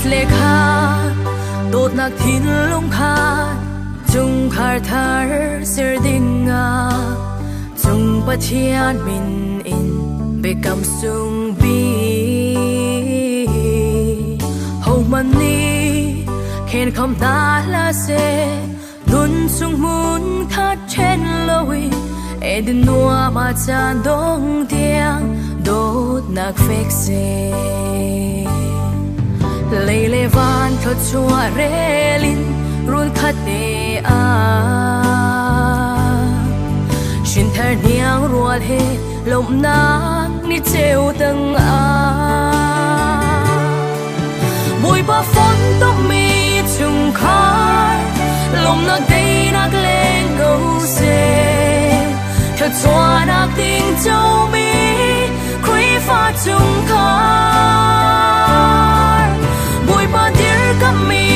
lệ kha đột nạc thiên lung kha chung khar thar sir dinga chung pathian min in become sung bi hầu mani khen không ta la se nun sung mun khát chen loi edin noa ma chan dong tiang đốt nạc phek se lê lê van thot chua relin run khát te a shin thar niang rual he lom nang ni cheu tang a mùi ba phon to mi chung khar lom nang dei nak lên câu se thật chua nak ting châu mi khuy pha chung khar mùi ba dir kami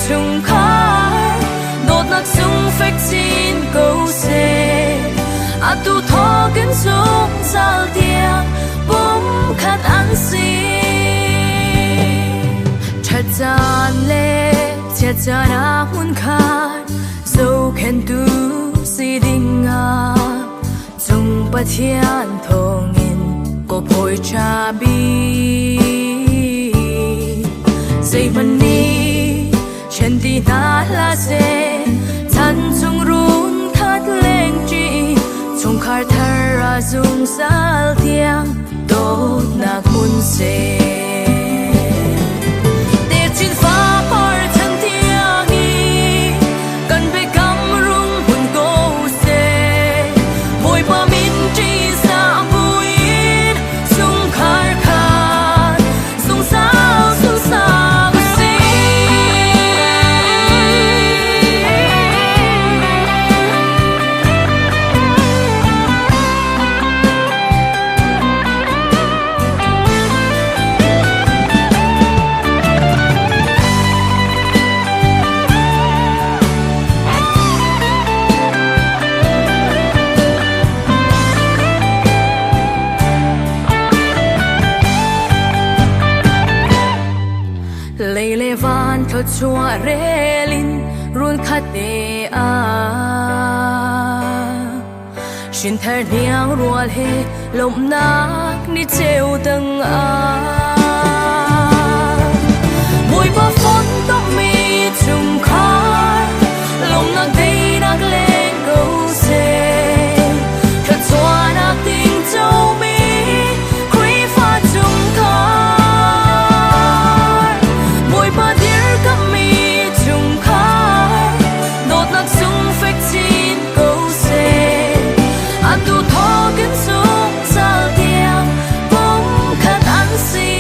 chung khar đột nạc sung phek chin câu se a tu tho ken sung zal tiang bum khat an si chhat chan le chat chana hun khan zo khen tu si ding a chung pathian thong in ko phoi cha bi dây mani chen ti na la se chan chung run khat leng chi chung khar thar a zum sal tiang đốt nạc mun se te chin fa par chan tiang i kan be kam rung hun go se moi pa min chi sa buin chung khar khan sung sao lê lê van thot chua relin run khát te a shin thar niang rual he lom nak ni cheu tang a mùi ba phon to mi chung khar lom nak dei nak lên câu se thật chua nak ting châu mi khuy pha chung khar mùi ba dir kami chung khar đột nạc sung phek chin câu se a tu tho ken sung zal tiang bum khat an si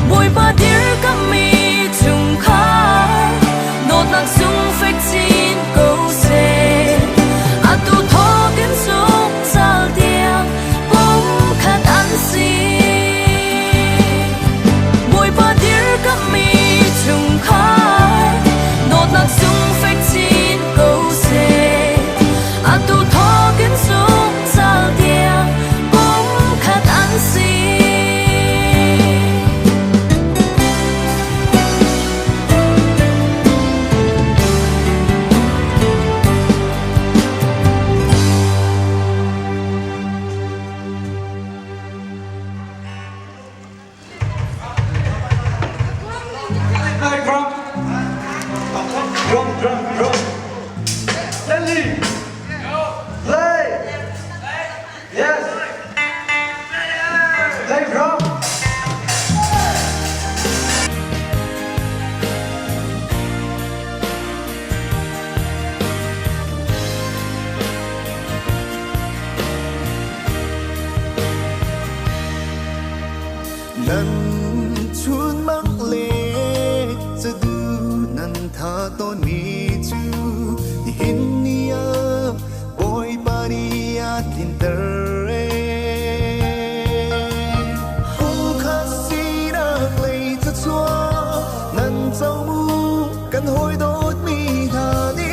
mùi ba dir kami chung khar đột nạc sung phek chin câu se a tu tho ken sung zal tiang bum khat an si mùi ba dir kami chung khar đột nạc sung phek chin câu se a tu tho ken sung zal tiang bum khat an si Hey, drum, drum, drum, drum. Stanley, play. Yes. Play drum. lần chuan mang le za du nan tha to ni chu ni hin nia boy paria tinter hu kha si ra le za chua nan zau mu kan hoi dot mi tha ni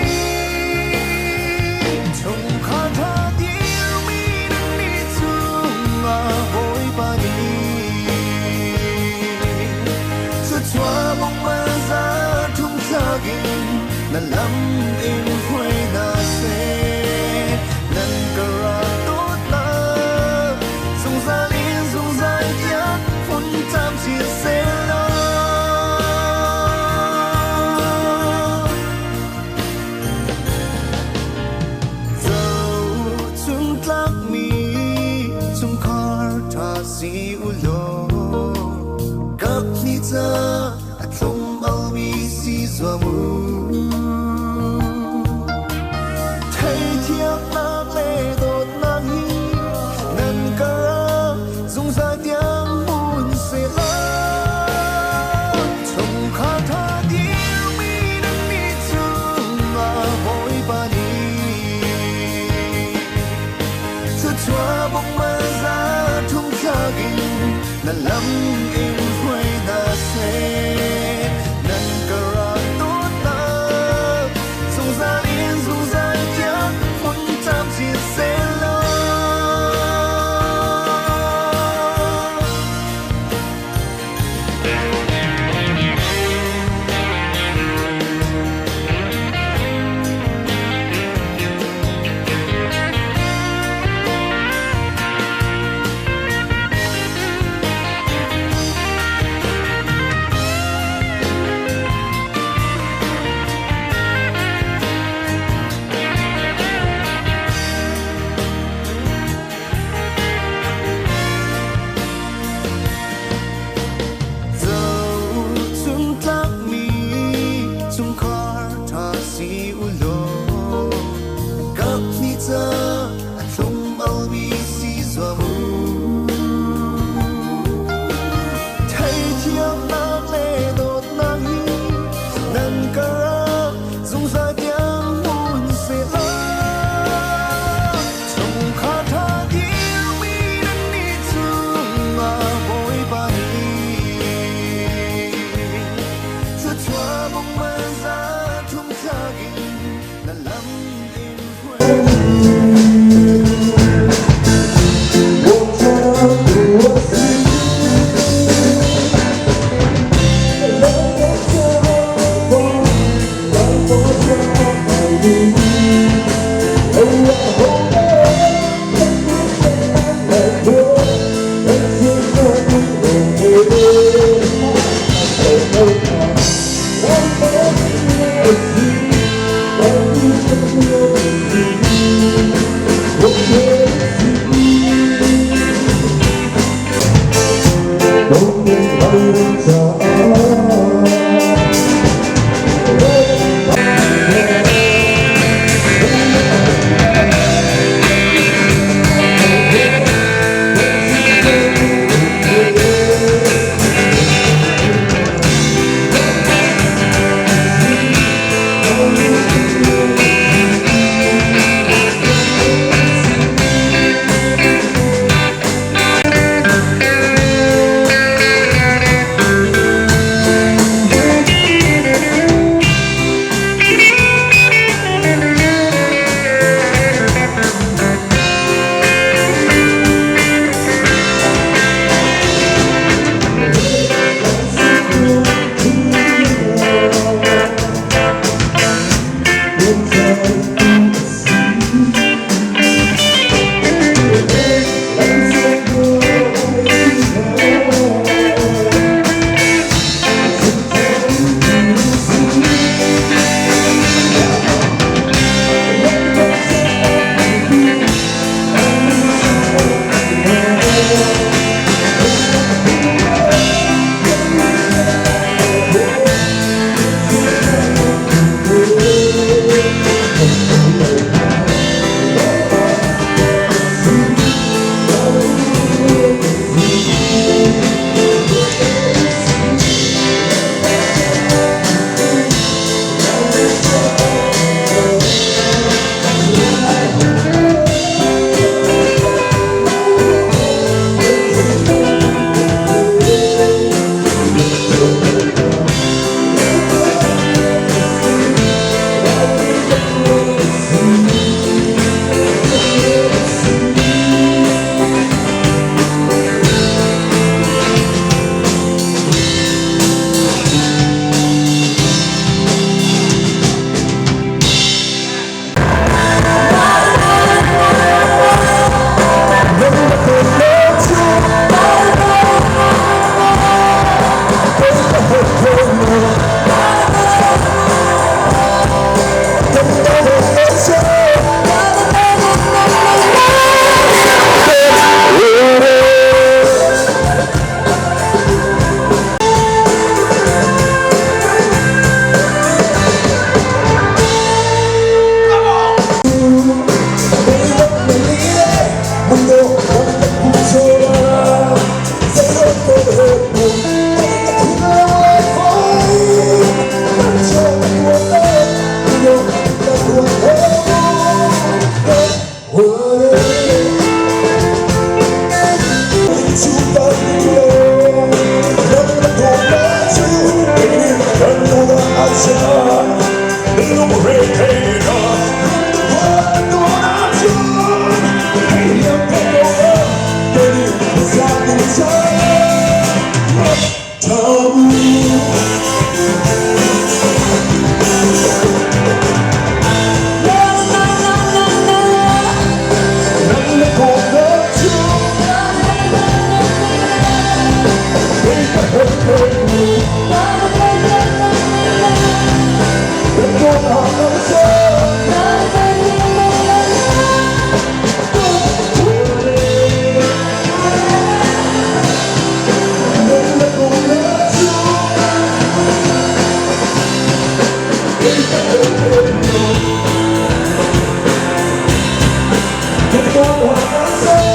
chung kha tha tir mi nan ni chu ma boy paria nan lam in khoi na se nan kara tot na sung za lin sung za ya phun tam chi se lo si ulo kap ni cha atlum bao mi si zwa mu thai thiak na le dot na hi nan ka zung za tiang mun se la chung kha tha di mi nan mi chung ma hoi ba ni chu chua bong ma za thung nan lam in khoi na se nan kara tot na sung za lin sung za ya phun tam chi se lo Hãy subscribe cho kênh Ghiền Mì Gõ để không bỏ lỡ